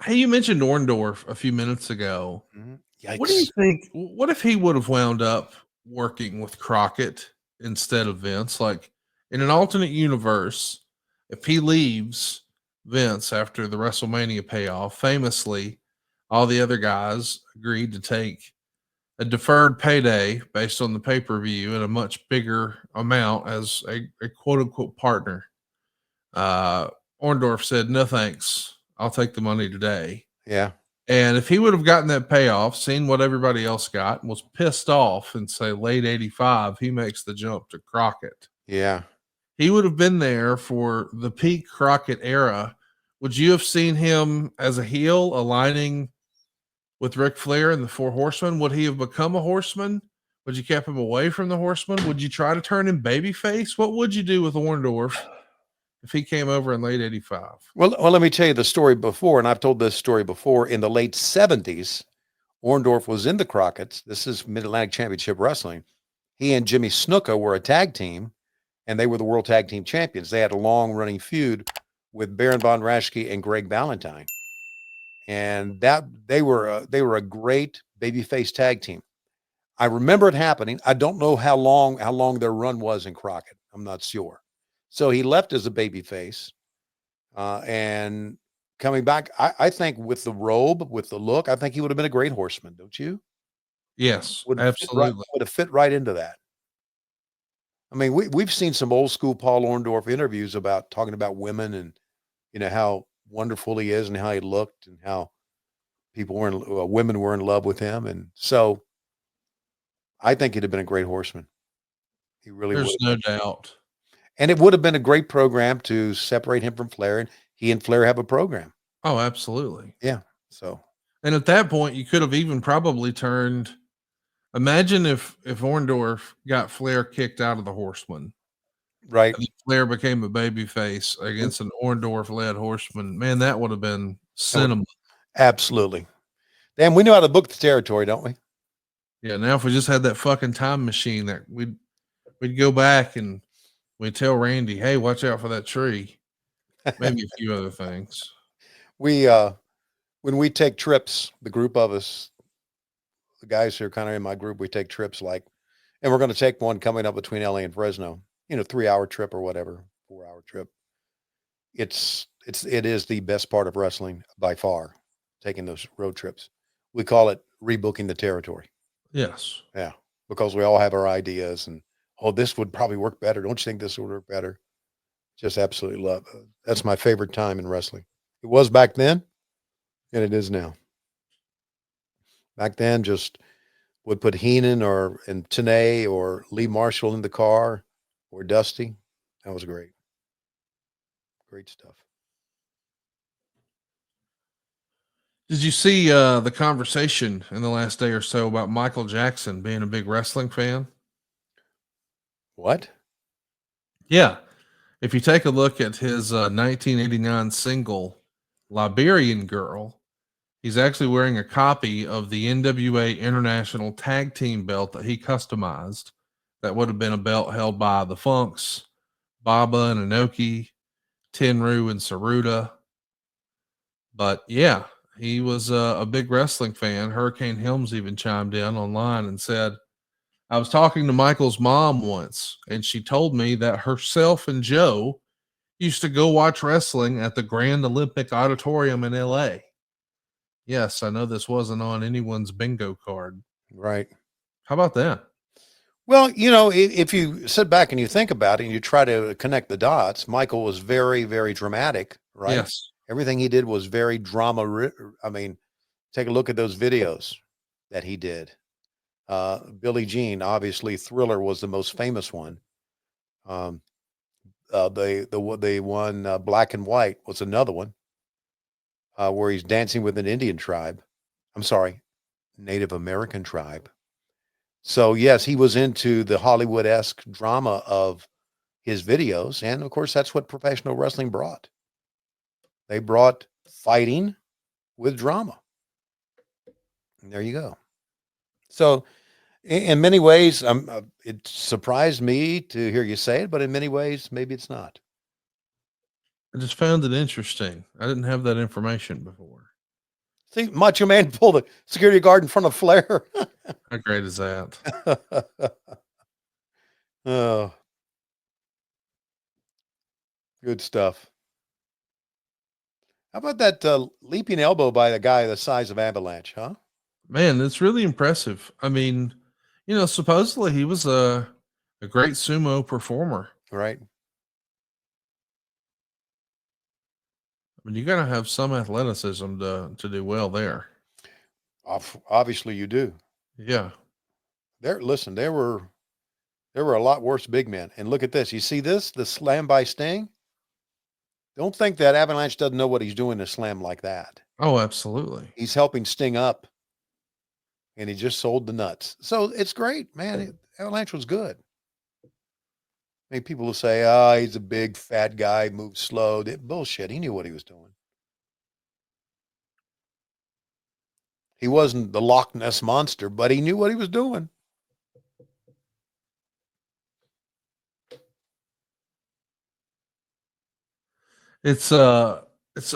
Hey, you mentioned Orndorff a few minutes ago. What do you Yikes. think? What if he would have wound up working with Crockett instead of Vince? Like in an alternate universe, if he leaves Vince after the WrestleMania payoff, famously, all the other guys agreed to take a deferred payday based on the pay per view and a much bigger amount as a quote unquote partner. Uh, Orndorff said, "No thanks. I'll take the money today." Yeah. And if he would have gotten that payoff, seen what everybody else got, and was pissed off and say late 85, he makes the jump to Crockett. Yeah. He would have been there for the peak Crockett era. Would you have seen him as a heel aligning with Ric Flair and the Four Horsemen? Would he have become a horseman? Would you keep him away from the horsemen? Would you try to turn him babyface? What would you do with Orndorff if he came over in late 85? Well, let me tell you the story before, and I've told this story before. In the late 70s, Orndorff was in the Crockett's. This is Mid Atlantic Championship Wrestling. He and Jimmy Snuka were a tag team, and they were the World Tag Team Champions. They had a long running feud with Baron von Raschke and Greg Valentine, and that they were a great babyface tag team. I remember it happening. I don't know how long their run was in Crockett. I'm not sure. So he left as a babyface, and coming back, I think with the robe, with the look, I think he would have been a great horseman. Don't you? Yes, Would have fit right. absolutely. Would have fit right into that. I mean, we've seen some old school Paul Orndorff interviews about talking about women and how wonderful he is and how he looked and how women were in love with him, and so I think he'd have been a great horseman. He really would There's have no been. doubt. And it would have been a great program to separate him from Flair, and he and Flair have a program. Oh, absolutely. Yeah. So, And at that point, you could have even probably turned. Imagine if Orndorff got Flair kicked out of the Horseman, right. and then Flair became a babyface against an Orndorff led Horseman. Man, that would have been That would cinema. absolutely. Damn, we know how to book the territory, don't we? Yeah. Now, if we just had that fucking time machine, that we'd go back and we'd tell Randy, "Hey, watch out for that tree." Maybe a few other things. We when we take trips, the group of us, the guys who are kind of in my group, we take trips and we're going to take one coming up between LA and Fresno, 3-hour trip or whatever, 4-hour trip. It is the best part of wrestling by far, taking those road trips. We call it rebooking the territory. Yes. Yeah, because we all have our ideas and this would probably work better. Don't you think this would work better? Just absolutely love. That's my favorite time in wrestling. It was back then, and it is now. Back then, just would put Heenan and Tenay or Lee Marshall in the car or Dusty. That was great. Great stuff. Did you see the conversation in the last day or so about Michael Jackson being a big wrestling fan? What? Yeah. If you take a look at his 1989 single, Liberian Girl, he's actually wearing a copy of the NWA International Tag Team belt that he customized. That would have been a belt held by the Funks, Baba and Inoki, Tenru and Saruta. But yeah, he was a big wrestling fan. Hurricane Helms even chimed in online and said, I was talking to Michael's mom once, and she told me that herself and Joe used to go watch wrestling at the Grand Olympic Auditorium in LA. Yes, I know this wasn't on anyone's bingo card. Right. How about that? Well, if you sit back and you think about it and you try to connect the dots, Michael was very, very dramatic, right? Yes. Everything he did was very drama. I mean, take a look at those videos that he did. Billie Jean, obviously, Thriller was the most famous one. Um, the one Black and White was another one, where he's dancing with an Indian tribe. I'm sorry, Native American tribe. So yes, he was into the Hollywood-esque drama of his videos, and of course, that's what professional wrestling brought. They brought fighting with drama. And there you go. So, in many ways, it surprised me to hear you say it, but in many ways, maybe it's not. I just found it interesting. I didn't have that information before. See, Macho Man pulled the security guard in front of Flair. How great is that? Oh, good stuff. How about that leaping elbow by the guy the size of Avalanche, huh? Man, it's really impressive. I mean, supposedly he was a great sumo performer. Right. I mean, you got to have some athleticism to do well there. Obviously, you do. Yeah. Listen, there were a lot worse big men. And look at this. You see this? The slam by Sting? Don't think that Avalanche doesn't know what he's doing to slam like that. Oh, absolutely. He's helping Sting up, and he just sold the nuts. So it's great, man. Avalanche was good. I mean, people will say, "Oh, he's a big fat guy, moves slow." Bullshit. He knew what he was doing. He wasn't the Loch Ness monster, but he knew what he was doing. It's so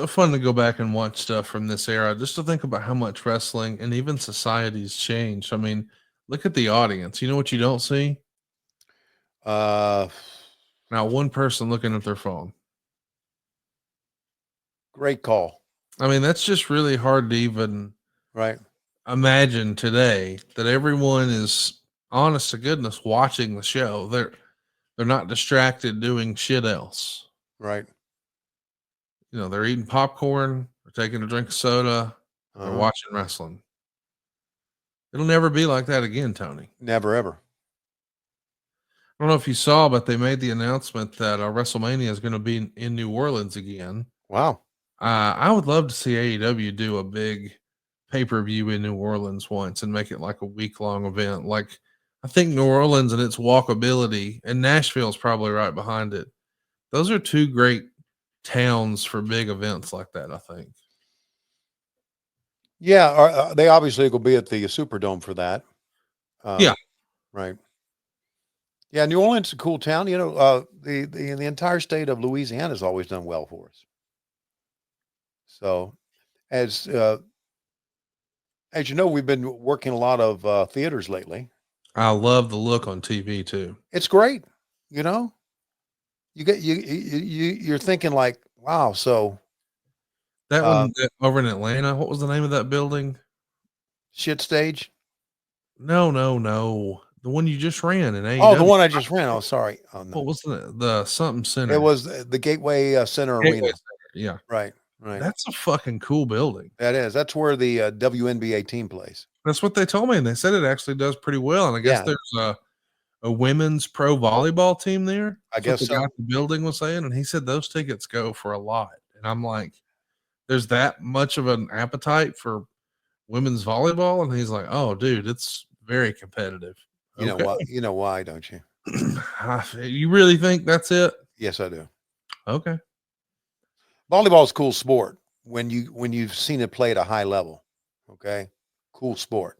fun to go back and watch stuff from this era just to think about how much wrestling and even society's changed. I mean, look at the audience. You know what you don't see? Uh, Now one person looking at their phone. Great call. I mean, that's just really hard to even Right. imagine today that everyone is honest to goodness watching the show. They're not distracted doing shit else. Right. They're eating popcorn, they're taking a drink of soda, they're Uh-huh. watching wrestling. It'll never be like that again, Tony. Never ever. I don't know if you saw, but they made the announcement that WrestleMania is going to be in New Orleans again. Wow. I would love to see AEW do a big pay-per-view in New Orleans once and make it like a week-long event. Like, I think New Orleans and its walkability, and Nashville's probably right behind it. Those are two great towns for big events like that, I think. Yeah, they obviously will be at the Superdome for that. Yeah. Right. Yeah, New Orleans is a cool town. The entire state of Louisiana has always done well for us. So, as you know, we've been working a lot of theaters lately. I love the look on TV too. It's great. You know, you're thinking like, wow. So That one over in Atlanta, what was the name of that building? shit stage. No, no, no. The one you just ran in AEW. Oh, the one I just ran. Oh, sorry. Oh, no. What was the something center? It was the Gateway Center Gateway Arena. Center, yeah. Right. Right. That's a fucking cool building. That is. That's where the WNBA team plays. That's what they told me, and they said it actually does pretty well. And I guess there's a women's pro volleyball team there. I That's what guess the guy so. at the building was saying, and he said those tickets go for a lot. And I'm like, there's that much of an appetite for women's volleyball? And he's like, oh, dude, it's very competitive. You know why? You know why, don't you? You really think that's it? Yes, I do. Okay. Volleyball is a cool sport when you've seen it play at a high level. Okay, cool sport.